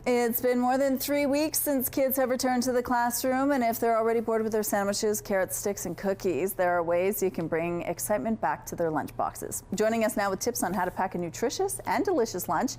It's been more than 3 weeks since kids have returned to the classroom, and if they're already bored with their sandwiches, carrot sticks, and cookies, there are ways you can bring excitement back to their lunch boxes. Joining us now with tips on how to pack a nutritious and delicious lunch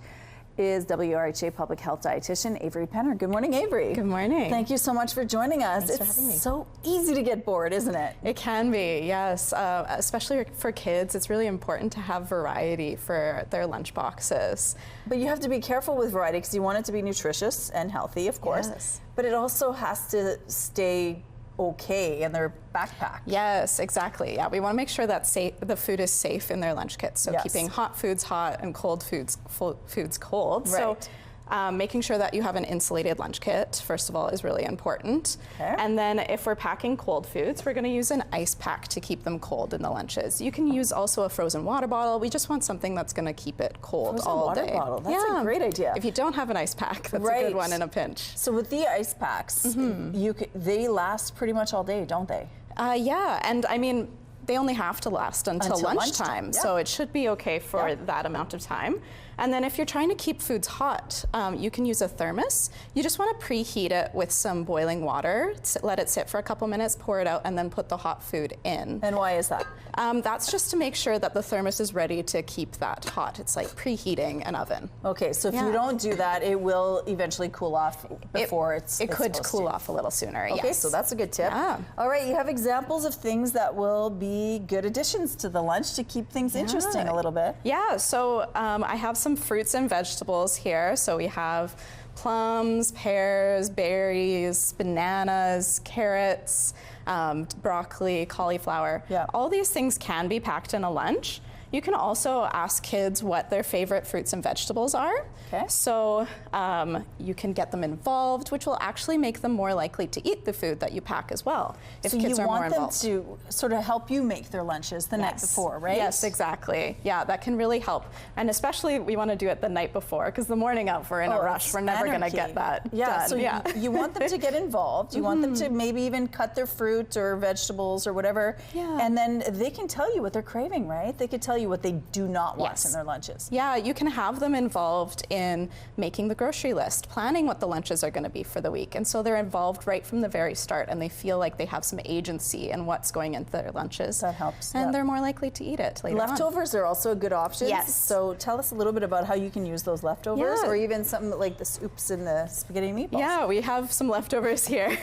is WRHA Public Health Dietitian Avery Penner. Good morning, Avery. Good morning. Thank you so much for joining us. Thanks for having me. It's so easy to get bored, isn't it? It can be, yes. Especially for kids, it's really important to have variety for their lunch boxes. But you have to be careful with variety because you want it to be nutritious and healthy, of course. Yes. But it also has to stay okay in their backpack. Yes, exactly. Yeah, we want to make sure that the food is safe in their lunch kits. So Yes. keeping hot foods hot and cold foods cold. Right. So making sure that you have an insulated lunch kit, first of all, is really important. Okay. And then if we're packing cold foods, we're going to use an ice pack to keep them cold in the lunches. You can use also a frozen water bottle. We just want something that's going to keep it cold Frozen all water day. bottle. That's a great idea. If you don't have an ice pack, that's a Right. good one in a pinch. So with the ice packs, they last pretty much all day, don't they? Yeah, and I mean, they only have to last until lunchtime, lunchtime, yeah. so it should be okay for that amount of time. And then if you're trying to keep foods hot, you can use a thermos. You just want to preheat it with some boiling water, let it sit for a couple minutes, pour it out, and then put the hot food in. And why is that? That's just to make sure that the thermos is ready to keep that hot. It's like preheating an oven. Okay, so if you don't do that, it will eventually cool off before it could cool off a little sooner. Okay, yes. so that's a good tip. Yeah. All right, you have examples of things that will be good additions to the lunch to keep things interesting a little bit. Yeah, so I have some fruits and vegetables here. So we have plums, pears, berries, bananas, carrots, broccoli, cauliflower. Yeah. All these things can be packed in a lunch. You can also ask kids what their favorite fruits and vegetables are. Okay. So you can get them involved, which will actually make them more likely to eat the food that you pack as well. If So kids you are more want them involved. to sort of help you make their lunches the night before, right? Yes, exactly. Yeah, that can really help. And especially we want to do it the night before, because the morning of we're in a rush. We're never going to get that done. So you want them to get involved. You want them to maybe even cut their fruit or vegetables or whatever. Yeah. And then they can tell you what they're craving, right? They could tell you what they do not want in their lunches. Yeah, you can have them involved in making the grocery list, planning what the lunches are going to be for the week. And so they're involved right from the very start, and they feel like they have some agency in what's going into their lunches. That helps. And they're more likely to eat it later on. Leftovers are also a good option. Yes. So tell us a little bit about how you can use those leftovers, Yeah. or even something like the soups and the spaghetti and meatballs. Yeah, we have some leftovers here.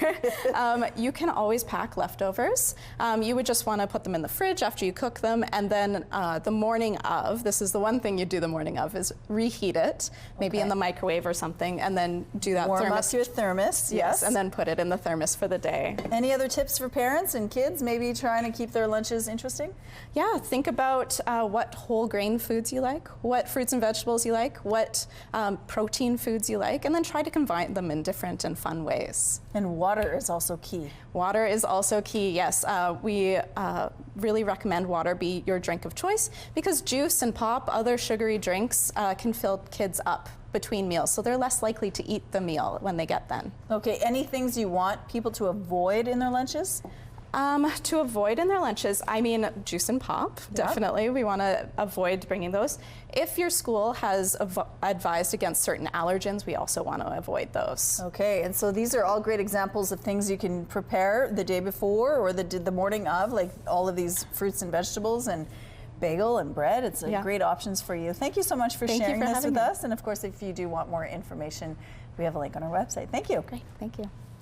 You can always pack leftovers. You would just want to put them in the fridge after you cook them, and then the morning of, this is the one thing you do the morning of, is reheat it, maybe in the microwave or something, and then do that Warm thermos. up your thermos, yes. And then put it in the thermos for the day. Any other tips for parents and kids maybe trying to keep their lunches interesting? Yeah, think about what whole grain foods you like, what fruits and vegetables you like, what protein foods you like, and then try to combine them in different and fun ways. And water is also key. Water is also key, yes. We really recommend water be your drink of choice because juice and pop, other sugary drinks, can fill kids up between meals, so they're less likely to eat the meal when they get them. Okay, any things you want people to avoid in their lunches? To avoid in their lunches, I mean, juice and pop, definitely. We want to avoid bringing those. If your school has advised against certain allergens, we also want to avoid those. Okay, and so these are all great examples of things you can prepare the day before or the morning of, like all of these fruits and vegetables and bagel and bread. It's great options for you. Thank you so much for sharing this with us. And of course, if you do want more information, we have a link on our website. Thank you. Great, thank you.